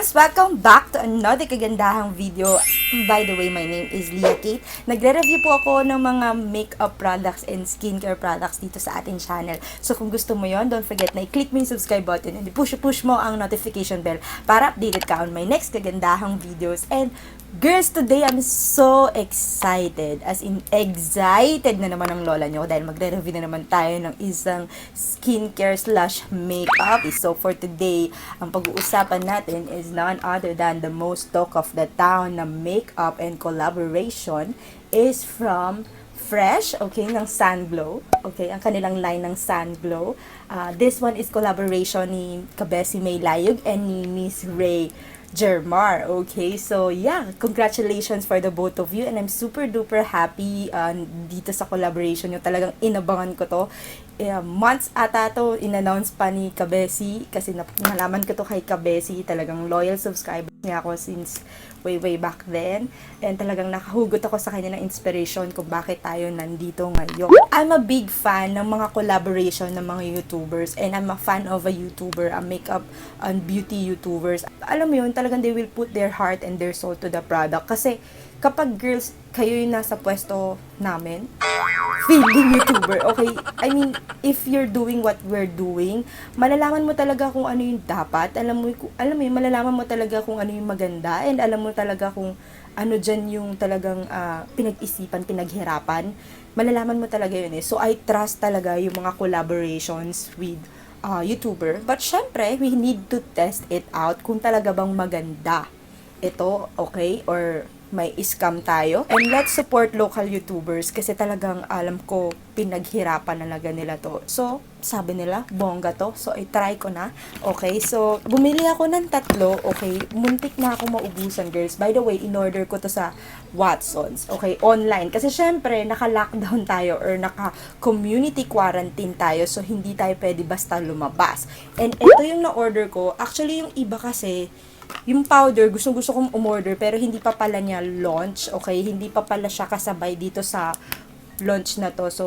Girls, welcome back to another kagandahang video. By the way, my name is Liah Kate. Nagre-review po ako ng mga makeup products and skincare products dito sa ating channel. So kung gusto mo yon, don't forget na i-click mo yung subscribe button and push mo ang notification bell para updated ka on my next kagandahang videos. And girls, today I'm so excited. As in, excited na naman ang lola nyo dahil magre-review na naman tayo ng isang skincare slash makeup. So for today, ang pag-uusapan natin is none other than the most talk of the town na makeup and collaboration is from Fresh, okay, ng Sunglow. Okay, ang kanilang line ng Sunglow. This one is collaboration ni Kabesi May Layug and ni Miss Ray Germar. Okay, so yeah, congratulations for the both of you and I'm super duper happy dito sa collaboration nyo. Talagang inabangan ko to. Months ata to in-announce pa ni Kabesi kasi nalaman ko to kay Kabesi. Talagang loyal subscriber niya ako since way back then. And talagang nakahugot ako sa kanya ng inspiration kung bakit tayo nandito ngayon. I'm a big fan ng mga collaboration ng mga YouTubers and I'm a fan of a YouTuber, a makeup and beauty YouTubers. Alam mo yun, talagang they will put their heart and their soul to the product. Kasi kapag girls, kayo yung nasa pwesto namin, feeling YouTuber, okay? I mean, if you're doing what we're doing, malalaman mo talaga kung ano yung dapat, alam mo yun, malalaman mo talaga kung ano yung maganda, and alam mo talaga kung ano dyan yung talagang pinag-isipan, pinaghirapan, malalaman mo talaga yun eh. So, I trust talaga yung mga collaborations with YouTuber. But, syempre, we need to test it out kung talaga bang maganda ito, okay? Or may scam tayo. And let's support local YouTubers kasi talagang alam ko pinaghirapan talaga nila to. So, sabi nila, bongga to. So, i-try ko na. Okay, so, bumili ako ng 3. Okay, muntik na ako maubusan, girls. By the way, in-order ko to sa Watsons. Okay, online. Kasi syempre, naka-lockdown tayo or naka-community quarantine tayo. So, hindi tayo pwede basta lumabas. And ito yung na-order ko. Actually, yung iba kasi, yung powder, gusto kong umorder pero hindi pa pala niya launch, okay? Hindi pa pala siya kasabay dito sa launch na to. So,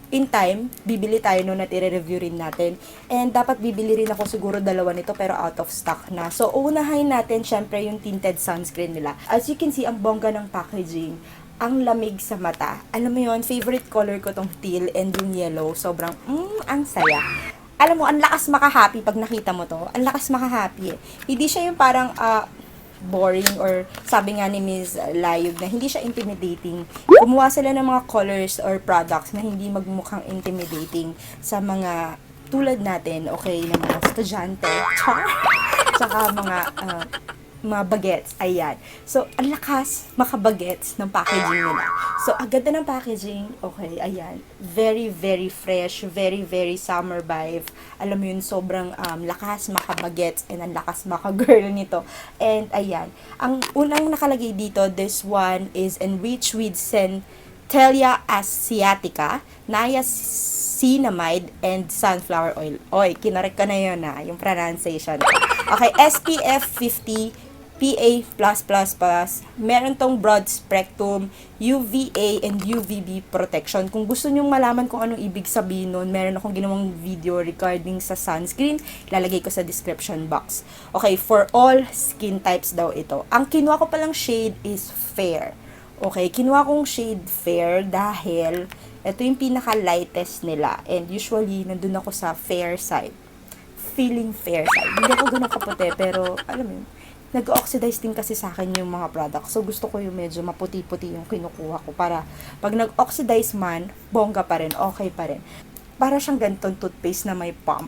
in time, bibili tayo nun at i-review rin natin. And dapat bibili rin ako siguro 2 nito pero out of stock na. So, unahin natin syempre yung tinted sunscreen nila. As you can see, ang bongga ng packaging. Ang lamig sa mata. Alam mo yon, favorite color ko tong teal and yung yellow. Sobrang, ang saya. Alam mo, ang lakas maka-happy pag nakita mo to. Ang lakas maka-happy eh. Hindi siya yung parang boring or sabi nga ni Ms. Layug na hindi siya intimidating. Kumuha sila ng mga colors or products na hindi magmukhang intimidating sa mga tulad natin, okay, ng mga estudyante, tsaka mga bagets, ayan. So, ang lakas makabagets ng packaging nila. So, ang ganda ng packaging, okay, ayan. Very fresh, very summer vibe. Alam mo yun, sobrang lakas makabagets and ang lakas makagirl nito. And, ayan. Ang unang nakalagay dito, this one is enriched with Centella asiatica, niacinamide, and sunflower oil. Oy, kinarek ka na yun yung pronunciation. Okay, SPF 50, PA+++, meron tong broad spectrum, UVA and UVB protection. Kung gusto nyong malaman kung anong ibig sabihin nun, meron akong ginawang video regarding sa sunscreen, lalagay ko sa description box. Okay, for all skin types daw ito. Ang kinuha ko palang shade is fair. Okay, kinuha kong shade fair dahil ito yung pinaka-lightest nila. And usually, nandun ako sa fair side. Feeling fair side. Hindi ako ganun kaputi, pero alam mo yun, nag-oxidize din kasi sa akin yung mga products. So, gusto ko yung medyo maputi-puti yung kinukuha ko para pag nag-oxidize man, bongga pa rin, okay pa rin. Para siyang ganitong toothpaste na may pump,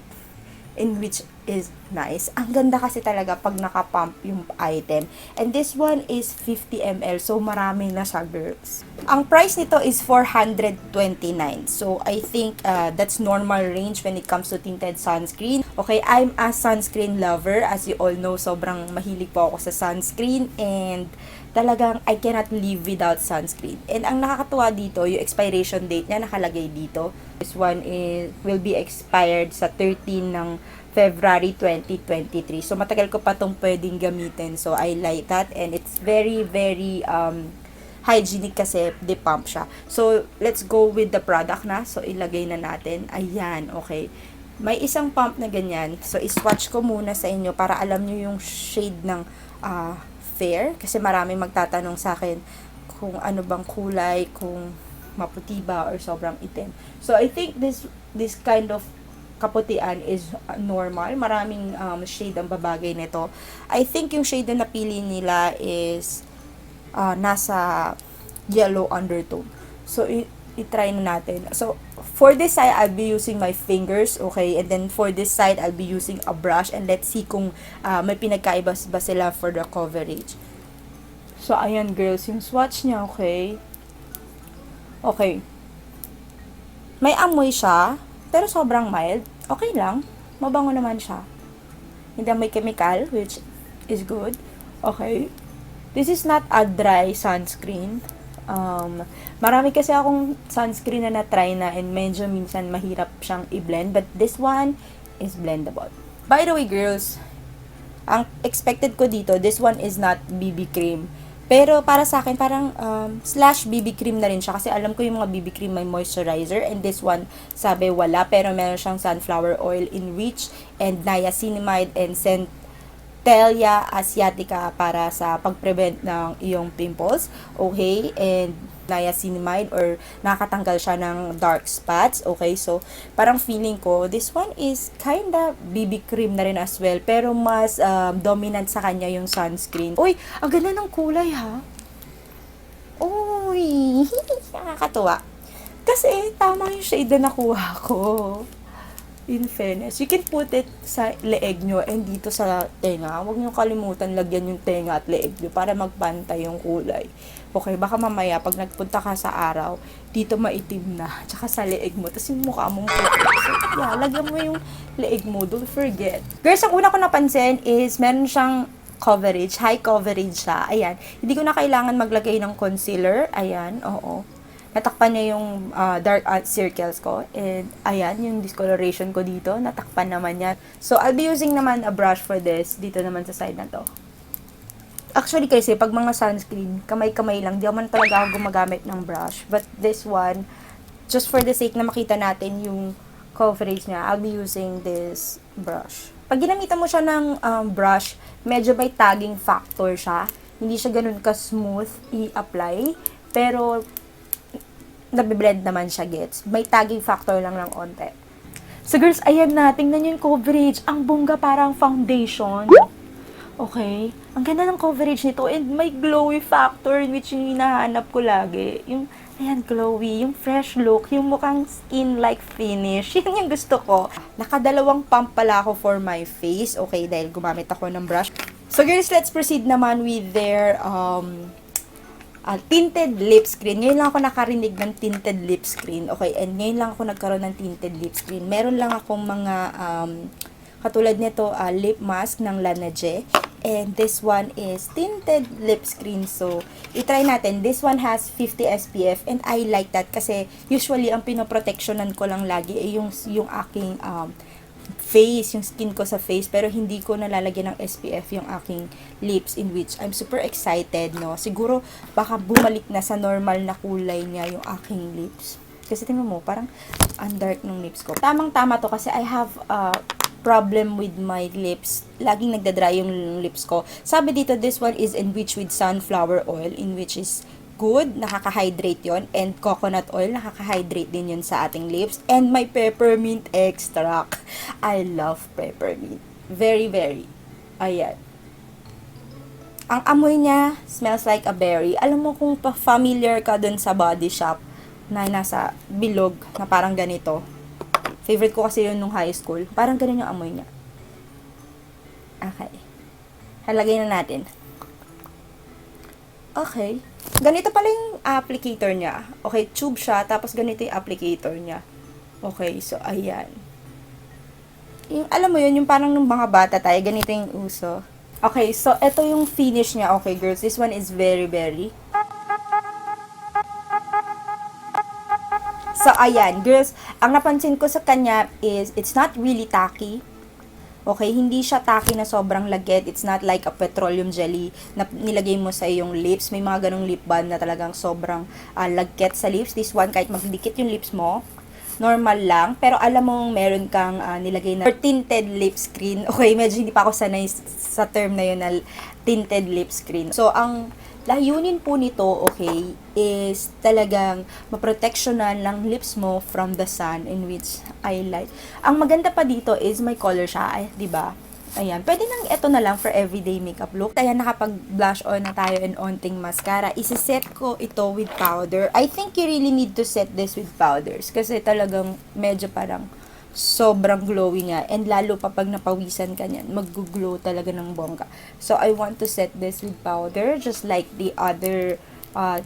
in which is nice. Ang ganda kasi talaga pag naka-pump yung item. And this one is 50 ml, so marami na siya, girls. Ang price nito is 429. So, I think that's normal range when it comes to tinted sunscreen. Okay, I'm a sunscreen lover. As you all know, sobrang mahilig po ako sa sunscreen and talagang I cannot live without sunscreen. And ang nakakatuwa dito, yung expiration date niya nakalagay dito. This one will be expired sa 13 ng February 2023. So, matagal ko pa itong pwedeng gamitin. So, I like that. And it's very hygienic kasi de-pump siya. So, let's go with the product na. So, ilagay na natin. Ayan, okay. may isang pump na ganyan. So, iswatch ko muna sa inyo para alam nyo yung shade ng fair. Kasi maraming magtatanong sa akin kung ano bang kulay, kung maputi ba or sobrang itim. So, I think this kind of kaputian is normal. Maraming shade ang babagay nito. I think yung shade na napili nila is nasa yellow undertone. So, i-try na natin. So, for this side, I'll be using my fingers, okay? And then, for this side, I'll be using a brush. And let's see kung may pinagkaiba ba sila for the coverage. So, ayan girls, yung swatch niya, okay? Okay. May amoy siya, pero sobrang mild. Okay lang. Mabango naman siya. Hindi may chemical, which is good. Okay. This is not a dry sunscreen. Marami kasi akong sunscreen na na-try na and medyo minsan mahirap siyang i-blend. But this one is blendable. By the way, girls, ang expected ko dito, this one is not BB cream. Pero para sa akin, parang slash BB cream na rin siya. Kasi alam ko yung mga BB cream may moisturizer. And this one, sabi wala. Pero meron siyang sunflower oil enriched and niacinamide and Centella asiatica para sa pag-prevent ng iyong pimples. Okay? And niacinamide or nakatanggal siya ng dark spots. Okay? So, parang feeling ko, this one is kinda BB cream na rin as well. Pero mas dominant sa kanya yung sunscreen. Uy, ang ganda ng kulay ha. Uy, nakakatuwa. Kasi tama yung shade na nakuha ko. In fairness, you can put it sa leeg nyo and dito sa tenga. Huwag nyo kalimutan lagyan yung tenga at leeg nyo para magpantay yung kulay. Okay, baka mamaya pag nagpunta ka sa araw, dito maitim na. Tsaka sa leeg mo. Tapos yung mukha mong puti. So, yeah, lagyan mo yung leeg mo. Don't forget. Girls, ang una ko napansin is meron siyang coverage. High coverage siya. Ayan. Hindi ko na kailangan maglagay ng concealer. Ayan. Oo. Natakpan niya yung dark circles ko. And, ayan, yung discoloration ko dito. Natakpan naman niya. So, I'll be using naman a brush for this. Dito naman sa side na to. Actually, kasi, pag mga sunscreen, kamay-kamay lang. Di naman talaga ako gumagamit ng brush. But this one, just for the sake na makita natin yung coverage niya, I'll be using this brush. Pag ginamitan mo siya ng brush, medyo may tagging factor siya. Hindi siya ganun ka-smooth i-apply. Pero, nabiblend naman siya, gets. May tagging factor lang ng onte. So girls, ayan na. Tingnan yung coverage. Ang bongga parang foundation. Okay? Ang ganda ng coverage nito. And may glowy factor which yung hinahanap ko lagi. Yung, ayan, glowy. Yung fresh look. Yung mukhang skin-like finish. Yan yung gusto ko. Nakadalawang pump pala ako for my face. Okay, dahil gumamit ako ng brush. So girls, let's proceed naman with their tinted lip screen. Ngayon lang ako nakarinig ng tinted lip screen. Okay, and ngayon lang ako nagkaroon ng tinted lip screen. Meron lang akong mga katulad nito, lip mask ng Laneige. And this one is tinted lip screen. So, itry natin. This one has 50 SPF and I like that kasi usually ang pinoprotectionan ko lang lagi ay yung aking face, yung skin ko sa face, pero hindi ko nalalagyan ng SPF yung aking lips, in which I'm super excited, no? Siguro, baka bumalik na sa normal na kulay niya yung aking lips. Kasi tingnan mo, parang ang dark ng lips ko. Tamang-tama to kasi I have problem with my lips. Laging nagdadry yung lips ko. Sabi dito, this one is enriched with sunflower oil, in which is good, nakaka-hydrate yon, and coconut oil, nakaka-hydrate din yun sa ating lips, and may peppermint extract. I love peppermint. Very, very. Ayan. Ang amoy niya, smells like a berry. Alam mo kung familiar ka dun sa body shop na nasa bilog, na parang ganito. Favorite ko kasi yun nung high school. Parang ganun yung amoy niya. Okay. Halagay na natin. Okay. Ganito pala yung applicator niya. Okay, tube siya, tapos ganito yung applicator niya. Okay, so ayan. Yung, alam mo yun, yung parang nung mga bata tayo, ganito yung uso. Okay, so ito yung finish niya. Okay, girls, this one is very, very. So, ayan, girls, ang napansin ko sa kanya is, it's not really tacky. Okay, hindi siya tacky na sobrang lagit. It's not like a petroleum jelly na nilagay mo sa iyong lips. May mga ganong lip balm na talagang sobrang lagkit sa lips. This one, kahit magdikit yung lips mo, normal lang, pero alam mo meron kang nilagay na or tinted lip screen. Okay, medyo hindi pa ako sanay sa term na yun na tinted lip screen. So, ang layunin po nito, okay, is talagang maproteksyonan ng lips mo from the sun in which I like. Ang maganda pa dito is may color siya, ay, 'di ba? Ayan, pwede nang ito na lang for everyday makeup look. Ayan, nakapag-blush on na tayo and onting mascara. Isiset ko ito with powder. I think you really need to set this with powders kasi talagang medyo parang sobrang glowy niya. And lalo pa pag napawisan ka niyan, mag-glow talaga ng bongga. So, I want to set this with powder just like the other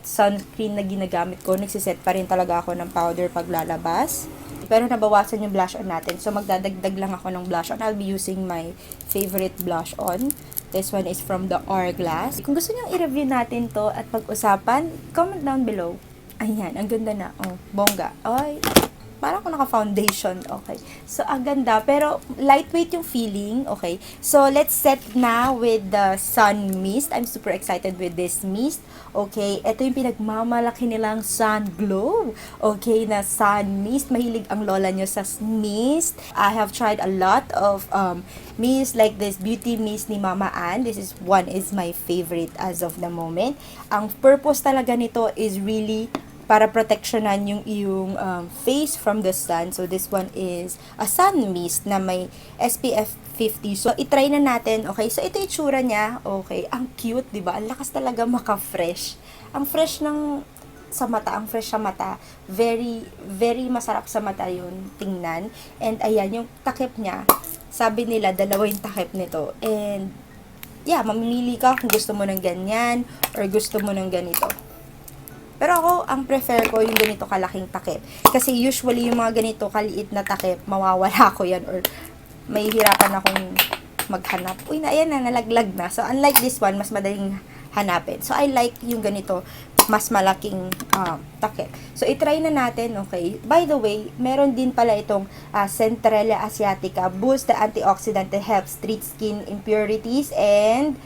sunscreen na ginagamit ko. Nagsiset pa rin talaga ako ng powder pag lalabas. Pero nabawasan yung blush on natin. So, magdadagdag lang ako ng blush on. I'll be using my favorite blush on. This one is from the Hourglass. Kung gusto nyo i-review natin to at pag-usapan, comment down below. Ayan, ang ganda na. Oh, bongga. Ay, parang ako naka-foundation. Okay. So, ang ganda. Pero, lightweight yung feeling. Okay. So, let's set na with the sun mist. I'm super excited with this mist. Okay. Ito yung pinagmamalaki nilang Sunglow. Okay, na sun mist. Mahilig ang lola nyo sa mist. I have tried a lot of mist like this beauty mist ni Mama Ann. This is one is my favorite as of the moment. Ang purpose talaga nito is really para protectionan yung iyong face from the sun. So, this one is a sun mist na may SPF 50. So, itry na natin. Okay, so ito yung tsura niya. Okay, ang cute, di ba? Ang lakas talaga maka-fresh. Ang fresh ng sa mata, ang fresh sa mata. Very, very masarap sa mata yun tingnan. And ayan, yung takip niya. Sabi nila, dalawa yung takip nito. And, yeah, mamimili ka kung gusto mo ng ganyan or gusto mo ng ganito. Pero ako, ang prefer ko yung ganito kalaking takip. Kasi usually yung mga ganito kaliit na takip, mawawala ko yan or may hirapan akong maghanap. Uy, na, ayan na, nalaglag na. So, unlike this one, mas madaling hanapin. So, I like yung ganito, mas malaking takip. So, itry na natin, okay? By the way, meron din pala itong Centrella Asiatica, boost the antioxidant that helps treat skin impurities and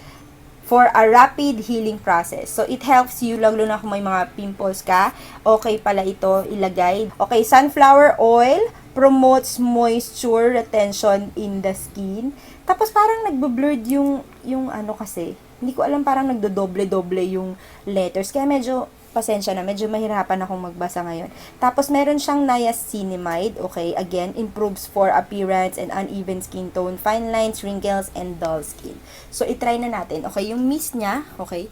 for a rapid healing process. So, it helps you, lalo na kung may mga pimples ka, okay pala ito ilagay. Okay, sunflower oil promotes moisture retention in the skin. Tapos, parang nagbo-blurred yung ano kasi. Hindi ko alam, parang nagdodoble-doble yung letters. Kaya medyo, pasensya na, medyo mahirapan akong magbasa ngayon. Tapos, meron siyang niacinamide, okay, again, improves for appearance and uneven skin tone, fine lines, wrinkles, and dull skin. So, itry na natin. Okay, yung mist niya, okay,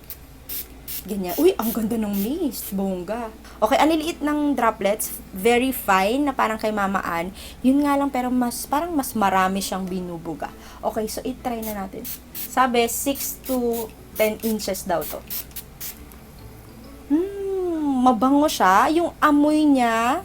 ganyan. Uy, ang ganda ng mist, bongga. Okay, ang liliit ng droplets, very fine, na parang kay Mama Ann. Yun nga lang, pero parang mas marami siyang binubuga. Okay, so, itry na natin. Sabi, 6 to 10 inches daw to. Mabango siya. Yung amoy niya,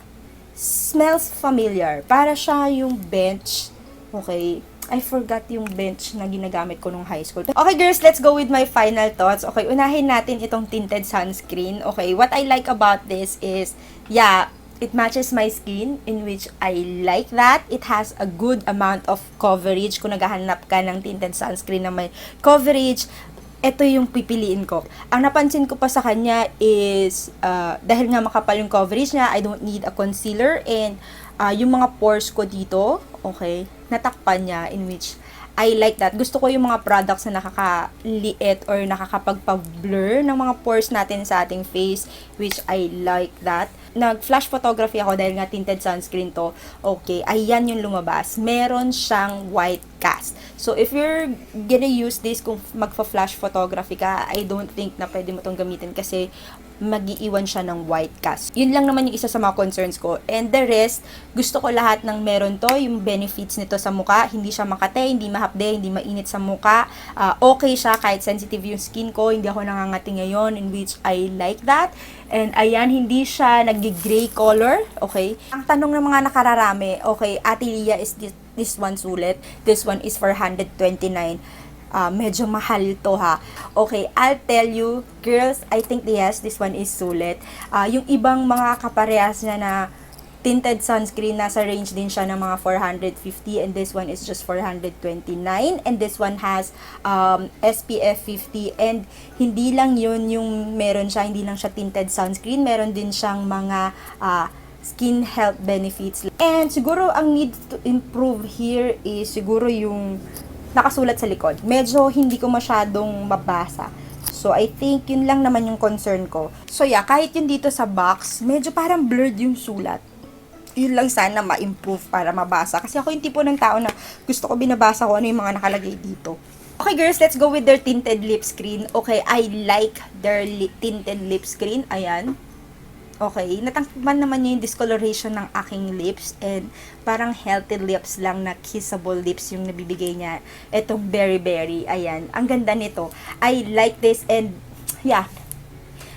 smells familiar. Para siya yung bench. Okay. I forgot yung bench na ginagamit ko nung high school. Okay, girls, let's go with my final thoughts. Okay, unahin natin itong tinted sunscreen. Okay, what I like about this is, yeah, it matches my skin, in which I like that. It has a good amount of coverage. Kung naghahanap ka ng tinted sunscreen na may coverage, ito yung pipiliin ko. Ang napansin ko pa sa kanya is, dahil nga makapal yung coverage niya, I don't need a concealer. And, yung mga pores ko dito, okay, natakpan niya, in which I like that. Gusto ko yung mga products na nakakaliit or nakakapagpa-blur ng mga pores natin sa ating face, which I like that. Nag-flash photography ako dahil nga tinted sunscreen to. Okay, ayan yung lumabas. Meron siyang white cast. So, if you're gonna use this kung magfa-flash photography ka, I don't think na pwede mo tong gamitin kasi mag-iiwan siya ng white cast. Yun lang naman yung isa sa mga concerns ko. And the rest, gusto ko lahat ng meron to, yung benefits nito sa muka. Hindi siya makate, hindi mahapde, hindi mainit sa muka. Okay siya kahit sensitive yung skin ko. Hindi ako nangangati ngayon, in which I like that. And ayan, hindi siya nag-gray color. Okay. Ang tanong ng mga nakararami, okay, Ate Liah, is this one sulit? This one is for 129. Medyo mahal to ha. Okay, I'll tell you, girls, I think yes, this one is sulit. Yung ibang mga kaparehas niya na tinted sunscreen, nasa range din siya ng mga 450, and this one is just 429, and this one has SPF 50, and hindi lang yun yung meron siya, hindi lang siya tinted sunscreen, meron din siyang mga skin health benefits. And siguro ang need to improve here is siguro yung nakasulat sa likod. Medyo hindi ko masyadong mabasa. So, I think yun lang naman yung concern ko. So, yeah, kahit yun dito sa box, medyo parang blurred yung sulat. Yun lang sana ma-improve para mabasa. Kasi ako yung tipo ng tao na gusto ko binabasa ko ano yung mga nakalagay dito. Okay, girls, let's go with their tinted lip screen. Okay, I like their tinted lip screen. Ayan. Okay, natangkman naman niya yung discoloration ng aking lips and parang healthy lips lang na kissable lips yung nabibigay niya. Itong berry, ayan. Ang ganda nito. I like this and yeah.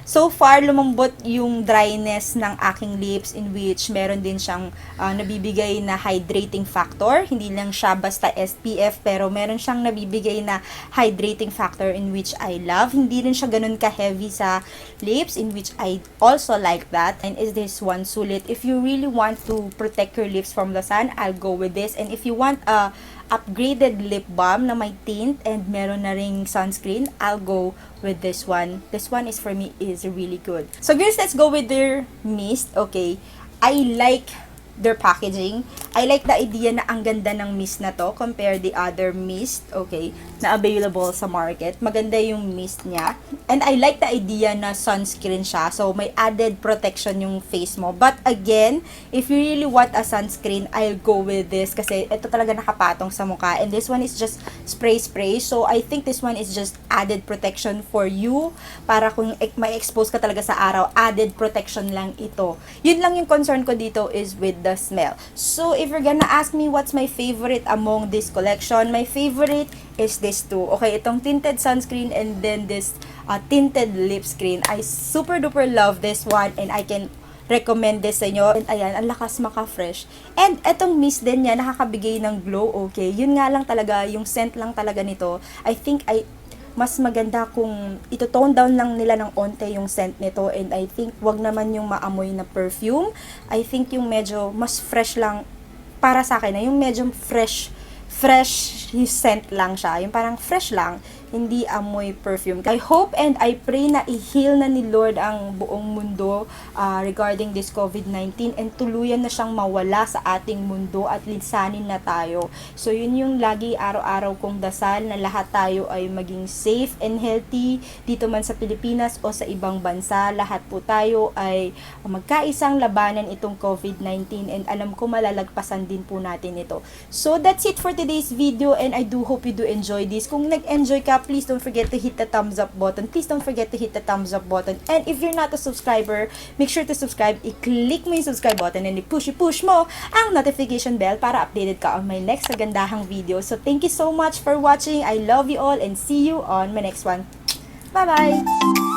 So far, lumambot yung dryness ng aking lips in which meron din siyang nabibigay na hydrating factor. Hindi lang siya basta SPF pero meron siyang nabibigay na hydrating factor in which I love. Hindi rin siya ganun ka-heavy sa lips in which I also like that. And is this one sulit? If you really want to protect your lips from the sun, I'll go with this. And if you want a upgraded lip balm na may tint and meron na ring sunscreen, I'll go with this one. This one is for me is really good. So girls, let's go with their mist. Okay, I like their packaging. I like the idea na ang ganda ng mist na to compare the other mist, okay, na available sa market. Maganda yung mist niya. And I like the idea na sunscreen siya. So, may added protection yung face mo. But again, if you really want a sunscreen, I'll go with this kasi ito talaga nakapatong sa mukha. And this one is just spray. So, I think this one is just added protection for you. Para kung may expose ka talaga sa araw, added protection lang ito. Yun lang yung concern ko dito is with the smell. So, if you're gonna ask me what's my favorite among this collection, my favorite is this two. Okay, itong tinted sunscreen and then this tinted lip screen. I super duper love this one and I can recommend this sa inyo. And ayan, ang lakas maka-fresh. And etong mist din niya, nakakabigay ng glow, okay. Yun nga lang talaga, yung scent lang talaga nito. I think mas maganda kung ito-tone down lang nila ng onte yung scent nito and I think wag naman yung maamoy na perfume. I think yung medyo mas fresh lang para sa akin na yung medyo fresh scent lang siya. Yung parang fresh lang, hindi amoy perfume. I hope and I pray na i-heal na ni Lord ang buong mundo regarding this COVID-19 and tuluyan na siyang mawala sa ating mundo at linsanin na tayo. So yun yung lagi araw-araw kong dasal na lahat tayo ay maging safe and healthy dito man sa Pilipinas o sa ibang bansa. Lahat po tayo ay magkaisang labanan itong COVID-19 and alam ko malalagpasan din po natin ito. So that's it for today's video and I do hope you do enjoy this. Kung nag-enjoy ka, please don't forget to hit the thumbs up button. Please don't forget to hit the thumbs up button. And if you're not a subscriber, make sure to subscribe. I-click mo yung subscribe button and i-push mo ang notification bell para updated ka on my next kagandahang video. So thank you so much for watching. I love you all and see you on my next one. Bye-bye!